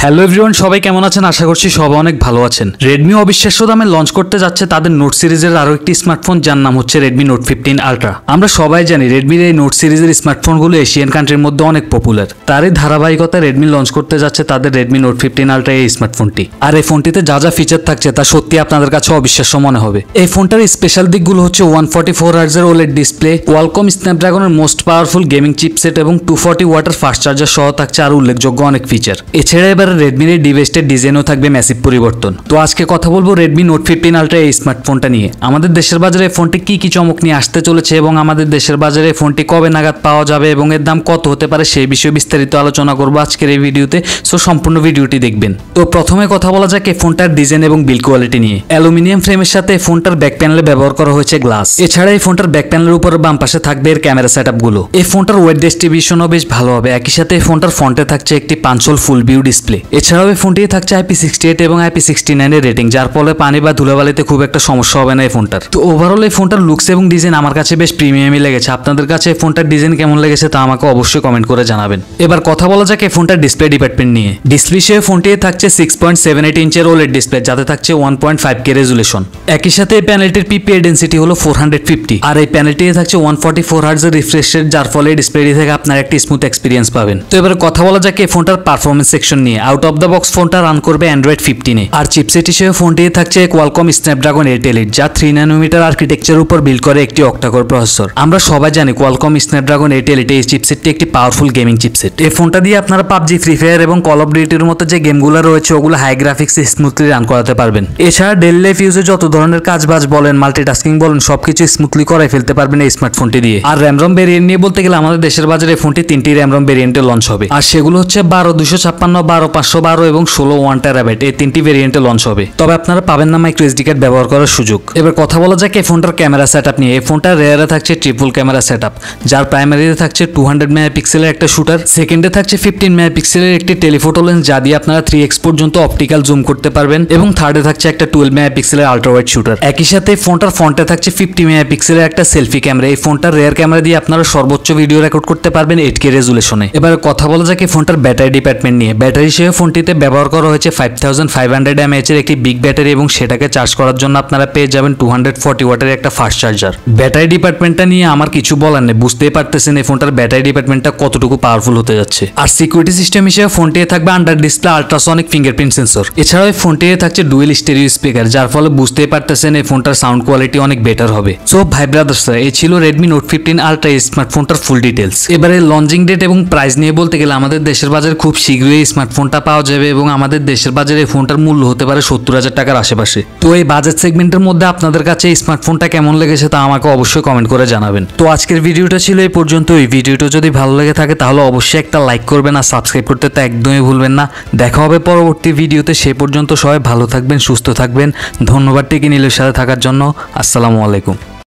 Hello everyone, সবাই কেমন আছেন? আশা করছি সবাই অনেক ভালো আছেন। রেডমি অবিশ্বাস্য দামে লঞ্চ করতে যাচ্ছে তাদের নোট সিরিজের আরও একটি স্মার্টফোন, যার নাম হচ্ছে রেডমি নোট 15 আলট্রা। আমরা সবাই জানি রেডমির এই নোট সিরিজের স্মার্টফোনগুলো এশিয়ান কান্ট্রির মধ্যে অনেক পপুলার। তারই ধারাবাহিকতা রেডমি লঞ্চ করতে যাচ্ছে তাদের রেডমি নোট 15 আলট্রা এই স্মার্টফোনটি। আর এই ফোনটিতে যা যা ফিচার থাকছে তা সত্যি আপনাদের কাছে অবিশ্বাস্য মনে হবে। এই ফোনটার স্পেশাল দিকগুলো হচ্ছে 144 হার্টজের ওলেড ডিসপ্লে, কোয়ালকম স্ন্যাপড্রাগনের মোস্ট পাওয়ারফুল গেমিং চিপসেট এবং 240 ওয়াটের ফাস্ট চার্জার সহ থাকছে আর উল্লেখযোগ্য অনেক ফিচার। এছাড়া এবার রেডমির এই ডিভাইসটার ডিজাইনও থাকবে ম্যাসিভ পরিবর্তন। তো আজকে কথা বলবো রেডমি নোট 15 আলট্রা এই স্মার্টফোনটা নিয়ে। আমাদের দেশের বাজারে ফোনটি কি চমক নিয়ে আসতে চলেছে এবং আমাদের দেশের বাজারে ফোনটি কবে নাগাদ পাওয়া যাবে এবং এর দাম কত হতে পারে সেই বিষয়ে বিস্তারিত আলোচনা করবো আজকের এই ভিডিওতে। সো সম্পূর্ণ ভিডিওটি দেখবেন। তো প্রথমে কথা বলা যাক এই ফোনটার ডিজাইন এবং বিল্ড কোয়ালিটি নিয়ে। অ্যালুমিনিয়াম ফ্রেমের সাথে ফোনটার ব্যাক প্যানেলে ব্যবহার করা হয়েছে গ্লাস। এছাড়া এই ফোনটার ব্যাক প্যানেলের উপর বাম পাশে থাকবে এর ক্যামেরা সেটআপ গুলো। এই ফোনটার ওয়েট ডিস্ট্রিবিউশনও বেশ ভালো হবে। একই সাথে এই ফোনটার ফ্রন্টে থাকছে একটি 5 হোল ফুল ভিউ ডিসপ্লে। এছাড়াও এই ফোনটি থাকছে IP68 এবং IP69 এর রেটিং, যার ফলে পানি বা ধুলাবালিতে খুব একটা সমস্যা হবে না এই ফোনটার। তো ওভারঅল এই ফোনটার লুকস এবং ডিজাইন আমার কাছে বেশ প্রিমিয়ামই লেগেছে। আপনাদের কাছে এই ফোনটার ডিজাইন কেমন লেগেছে তা আমাকে অবশ্যই কমেন্ট করে জানাবেন। এবার কথা বলা যাক এই ফোনটার ডিসপ্লে ডিপার্টমেন্ট নিয়ে। ডিসপ্লে হিসেবে ফোনটি থাকছে 6.78 ইঞ্চের ওলেড ডিসপ্লে, যাতে থাকছে 1.5K রেজুলেশন। একই সাথে এই প্যানেলটির PPI ডেন্সিটি হলো 450 আর এই প্যানেলটি থাকছে 144 হার্টজের রিফ্রেশ রেট, যার ফলে ডিসপ্লেটি থেকে আপনার একটি স্মুথ এক্সপিরিয়েন্স পাবেন। তো এবার কথা বলা যাক এই ফোনটার পারফরমেন্স সেকশন নিয়ে। আউট অফ দ্য বক্স ফোনটা রান করবে অ্যান্ড্রয়েড 15 আর চিপসেট হিসেবে ফোনটি থাকছে কোয়ালকম স্ন্যাপড্রাগন 8 Elite, যা 3 ন্যানোমিটার আর্কিটেকচার উপর বিল্ড করে একটি অক্টাকোর প্রসেসর। আমরা সবাই জানি কোয়ালকম স্ন্যাপড্রাগন 8 Elite এই চিপসেটটি একটি পাওয়ারফুল গেমিং চিপসেট। এই ফোনটা দিয়ে আপনারা পাবজি, ফ্রি ফায়ার এবং কল অফ ডিউটির মতো যে গেমগুলো রয়েছে ওগুলো হাই গ্রাফিক্সে স্মুথলি রান করাতে পারবেন। এছাড়া ডেইলি লাইফ ইউজে যত ধরনের কাজবাজ বলেন, মাল্টিটাস্কিং বলেন, সবকিছু স্মুথলি করাই ফেলতে পারবেন এই স্মার্টফোনটি দিয়ে। আর র্যাম রম ভেরিয়েন্ট নিয়ে বলতে গেলে আমাদের দেশের বাজারে এই ফোনটি 3টি র্যাম রম ভেরিয়েন্টে লঞ্চ হবে। আর সেগুলো হচ্ছে 12 256, 12 512 এবং 16 1 টেরাবাইট, এই 3টি ভেরিয়েন্টে লঞ্চ হবে। তবে আপনারা পাবেন না মাইক্রো এসডি কার্ড ব্যবহার করার সুযোগ। এবার কথা বলা যাক এই ফোনটার ক্যামেরা সেটআপ নিয়ে। এই ফোনটার রেয়ারে থাকছে ট্রিপল ক্যামেরা সেটআপ, যার প্রাইমারিতে থাকছে 200 মেগাপিক্সেলের একটা শুটার, সেকেন্ডে থাকছে 15 মেগাপিক্সেলের একটি টেলিফোটো লেন্স, যা দিয়ে আপনারা 3x পর্যন্ত অপটিক্যাল জুম করতে পারবেন, এবং থার্ডে থাকছে একটা 12 মেগাপিক্সেলের আল্ট্রা ওয়াইড শুটার। একই সাথে ফোনটার ফ্রন্টে থাকছে 50 মেগাপিক্সেলের একটা সেলফি ক্যামেরা। এই ফোনটার রেয়ার ক্যামেরা দিয়ে আপনারা সর্বোচ্চ ভিডিও রেকর্ড করতে পারবেন 8K রেজুলেশনে। এবার কথা বলা যাক এই ফোনটার ব্যাটারি ডিপার্টমেন্ট নিয়ে। ব্যাটারি হিসেবে ফোনটিতে ব্যবহার করা হয়েছে 5500 mAh এর একটি বিগ ব্যাটারি, এবং সেটাকে চার্জ করার জন্য আপনারা পেয়ে যাবেন 240 ওয়াটের একটা ফাস্ট চার্জার। ব্যাটারি ডিপার্টমেন্টটা নিয়ে আমার কিছু বলার নেই, বুঝতেই পারতেছেন এই ফোনটার ব্যাটারি ডিপার্টমেন্টটা কতটুকু পাওয়ারফুল হতে যাচ্ছে। আর সিকিউরিটি সিস্টেম হিসেবে ফোনটি থাকবে under display ultrasonic fingerprint sensor. এছাড়াও এই ফোনটি থাকছে ডুয়েল স্টেরিও স্পিকার, যার ফলে বুঝতেই পারতেছেন এই ফোনটার সাউন্ড কোয়ালিটি অনেক বেটার হবে। সো ভাই ব্রাদার্স, এই ছিল রেডমি নোট 15 আলট্রা স্মার্টফোনটার ফুল ডিটেলস। এবারে লঞ্চিং ডেট এবং প্রাইস নিয়ে বলতে গেলে আমাদের দেশের বাজারে খুব শীঘ্রই এই স্মার্টফোনটা পাওয়া যাবে, এবং আমাদের দেশের বাজারে এই ফোনটার মূল্য হতে পারে 70,000 টাকার আশেপাশে। তো এই বাজেট সেগমেন্টের মধ্যে আপনাদের কাছে এই স্মার্টফোনটা কেমন লেগেছে তা আমাকে অবশ্যই কমেন্ট করে জানাবেন। তো আজকের ভিডিওটা ছিল এই পর্যন্ত। এই ভিডিওটা যদি ভালো লেগে থাকে তাহলে অবশ্যই একটা লাইক করবেন, আর সাবস্ক্রাইব করতে তো একদমই ভুলবেন না। দেখা হবে পরবর্তী ভিডিওতে। সেই পর্যন্ত সবাই ভালো থাকবেন, সুস্থ থাকবেন। ধন্যবাদ টেকি নীলের সাথে থাকার জন্য। আসসালামু আলাইকুম।